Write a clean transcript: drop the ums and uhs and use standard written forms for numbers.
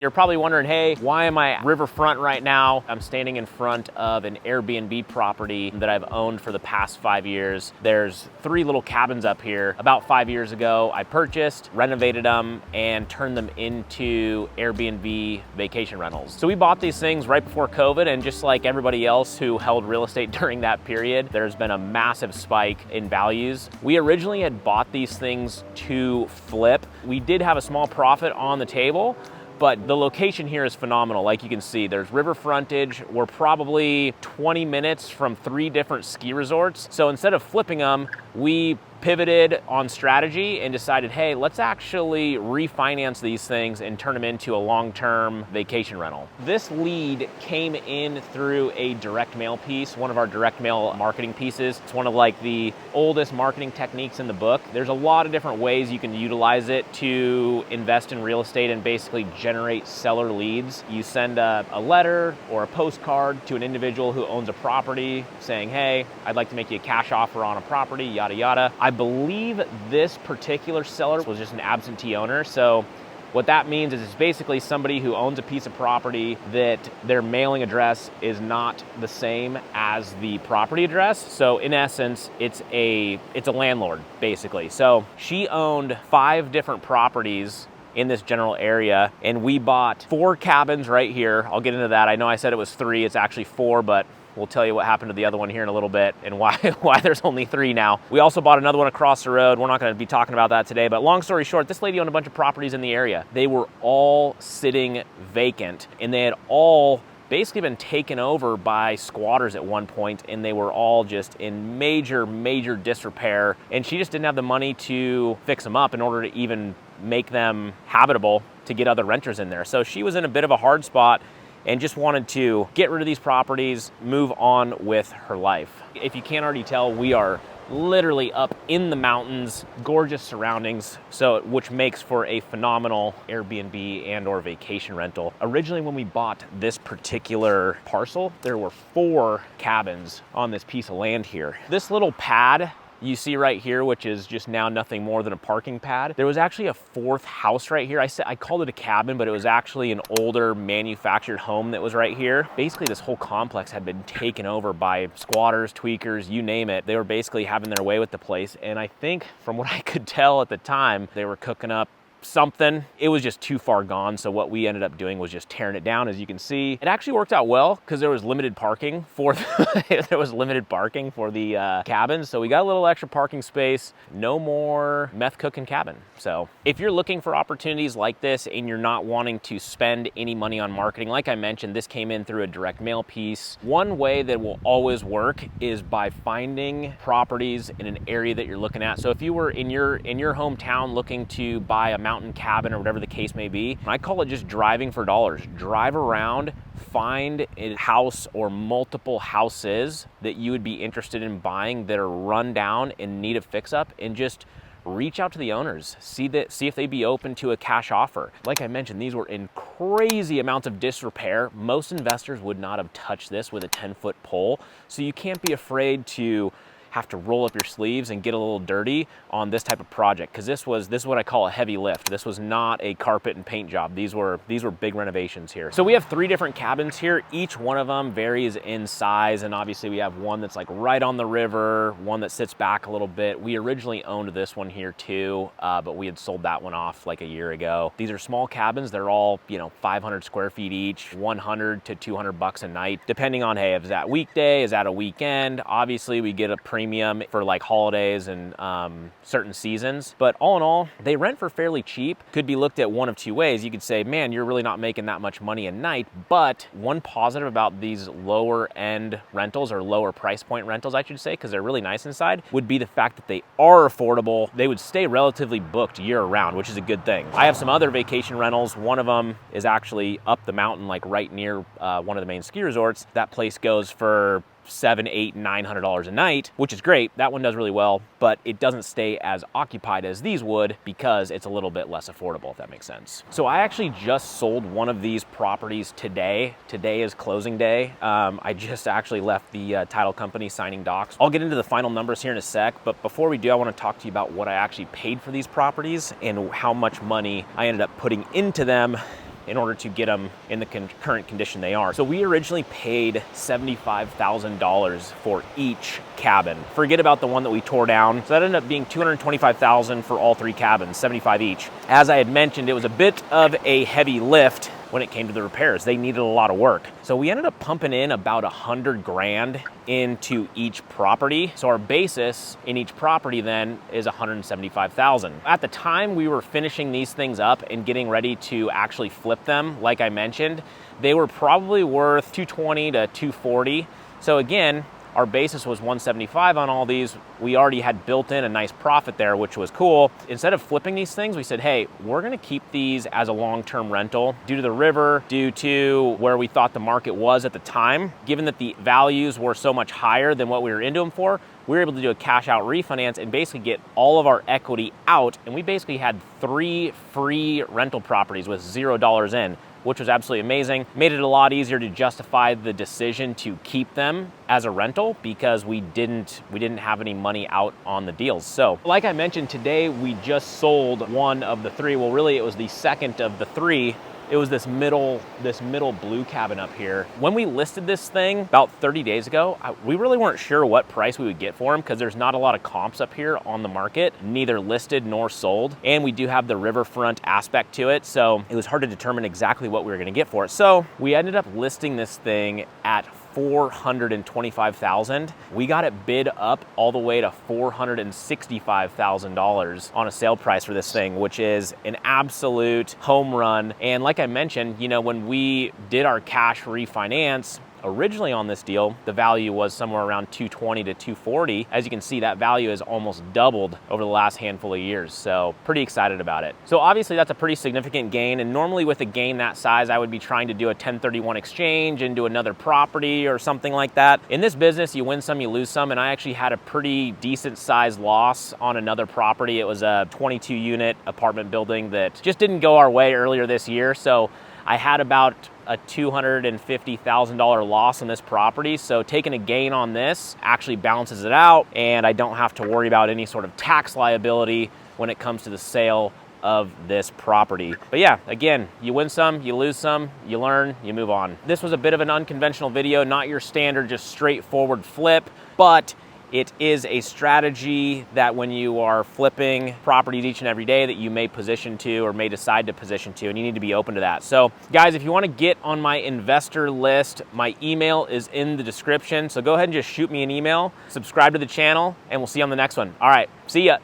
You're probably wondering, hey, why am I at riverfront right now? I'm standing in front of an Airbnb property that I've owned for the past 5 years. There's 3 little cabins up here. About 5 years ago, I purchased, renovated them, and turned them into Airbnb vacation rentals. So we bought these things right before COVID, and just like everybody else who held real estate during that period, there's been a massive spike in values. We originally had bought these things to flip. We did have a small profit on the table, but the location here is phenomenal. Like you can see, there's river frontage. We're probably 20 minutes from 3 different ski resorts. So instead of flipping them, we pivoted on strategy and decided, hey, let's actually refinance these things and turn them into a long-term vacation rental. This lead came in through a direct mail piece, one of our direct mail marketing pieces. It's one of like the oldest marketing techniques in the book. There's a lot of different ways you can utilize it to invest in real estate and basically generate seller leads. You send a letter or a postcard to an individual who owns a property saying, hey, I'd like to make you a cash offer on a property, yada, yada. I believe this particular seller was just an absentee owner. So what that means is it's basically somebody who owns a piece of property that their mailing address is not the same as the property address. So in essence, it's a landlord basically. So she owned 5 different properties in this general area, and we bought 4 cabins right here. I'll get into that. I know I said it was 3, it's actually 4, but we'll tell you what happened to the other one here in a little bit and why there's only 3 now. We also bought another one across the road. We're not going to be talking about that today, but long story short, this lady owned a bunch of properties in the area. They were all sitting vacant, and they had all basically been taken over by squatters at one point, and they were all just in major disrepair, and she just didn't have the money to fix them up in order to even make them habitable to get other renters in there. So she was in a bit of a hard spot and just wanted to get rid of these properties, move on with her life. If you can't already tell, we are literally up in the mountains, gorgeous surroundings, so which makes for a phenomenal Airbnb and or vacation rental. Originally, when we bought this particular parcel, there were 4 cabins on this piece of land here. This little pad you see right here, which is just now nothing more than a parking pad. There was actually a 4th house right here. I called it a cabin, but it was actually an older manufactured home that was right here. Basically, this whole complex had been taken over by squatters, tweakers, you name it. They were basically having their way with the place. And I think from what I could tell at the time, they were cooking up something. It was just too far gone. So what we ended up doing was just tearing it down. As you can see, it actually worked out well because there was limited parking for the cabins. So we got a little extra parking space, no more meth cooking cabin. So if you're looking for opportunities like this and you're not wanting to spend any money on marketing, like I mentioned, this came in through a direct mail piece. One way that will always work is by finding properties in an area that you're looking at. So if you were in your hometown looking to buy a mountain cabin or whatever the case may be, I call it just driving for dollars. Drive around, find a house or multiple houses that you would be interested in buying that are run down and need a fix up, and just reach out to the owners, see if they'd be open to a cash offer. Like I mentioned, these were in crazy amounts of disrepair. Most investors would not have touched this with a 10-foot pole. So you can't be afraid to have to roll up your sleeves and get a little dirty on this type of project, because this was what I call a heavy lift. This was not a carpet and paint job. These were big renovations here. So we have 3 different cabins here. Each one of them varies in size, and obviously we have one that's like right on the river, one that sits back a little bit. We originally owned this one here too, but we had sold that one off like a year ago. These are small cabins. They're all 500 square feet each, 100 to 200 bucks a night, depending on, hey, is that weekday, is that a weekend? Obviously we get a premium for like holidays and certain seasons, but all in all, they rent for fairly cheap. Could be looked at one of 2 ways. You could say, man, you're really not making that much money a night, but one positive about these lower end rentals, or lower price point rentals, I should say, because they're really nice inside, would be the fact that they are affordable. They would stay relatively booked year round, which is a good thing. I have some other vacation rentals. One of them is actually up the mountain, like right near one of the main ski resorts. That place goes for $700, $800, $900 a night, which is great. That one does really well, but it doesn't stay as occupied as these would because it's a little bit less affordable, if that makes sense. So I actually just sold one of these properties today. Today is closing day. I just actually left the title company signing docs. I'll get into the final numbers here in a sec, but before we do, I want to talk to you about what I actually paid for these properties and how much money I ended up putting into them in order to get them in the current condition they are. So we originally paid $75,000 for each cabin. Forget about the one that we tore down. So that ended up being $225,000 for all 3 cabins, 75 each. As I had mentioned, it was a bit of a heavy lift when it came to the repairs. They needed a lot of work. So we ended up pumping in about 100 grand into each property. So our basis in each property then is 175,000. At the time we were finishing these things up and getting ready to actually flip them, like I mentioned, they were probably worth 220 to 240. So again, our basis was 175 on all these. We already had built in a nice profit there, which was cool. Instead of flipping these things, we said, hey, we're gonna keep these as a long-term rental due to the river, due to where we thought the market was at the time. Given that the values were so much higher than what we were into them for, we were able to do a cash out refinance and basically get all of our equity out. And we basically had 3 free rental properties with $0 in, which was absolutely amazing. Made it a lot easier to justify the decision to keep them as a rental because we didn't have any money out on the deals. So like I mentioned, today we just sold one of the 3. Well, really it was the second of the 3. It was this middle blue cabin up here. When we listed this thing about 30 days ago, we really weren't sure what price we would get for them because there's not a lot of comps up here on the market, neither listed nor sold. And we do have the riverfront aspect to it. So it was hard to determine exactly what we were gonna get for it. So we ended up listing this thing at $425,000. We got it bid up all the way to $465,000 on a sale price for this thing, which is an absolute home run. And like I mentioned, you know, when we did our cash refinance, originally on this deal, the value was somewhere around 220 to 240. As you can see, that value has almost doubled over the last handful of years. So pretty excited about it. So obviously that's a pretty significant gain. And normally with a gain that size, I would be trying to do a 1031 exchange into another property or something like that. In this business, you win some, you lose some. And I actually had a pretty decent sized loss on another property. It was a 22 unit apartment building that just didn't go our way earlier this year. So I had about a $250,000 loss on this property. So taking a gain on this actually balances it out, and I don't have to worry about any sort of tax liability when it comes to the sale of this property. But yeah, again, you win some, you lose some, you learn, you move on. This was a bit of an unconventional video, not your standard, just straightforward flip, but it is a strategy that when you are flipping properties each and every day that you may position to or may decide to position to, and you need to be open to that. So guys, if you want to get on my investor list, my email is in the description. So go ahead and just shoot me an email, subscribe to the channel, and we'll see you on the next one. All right, see ya.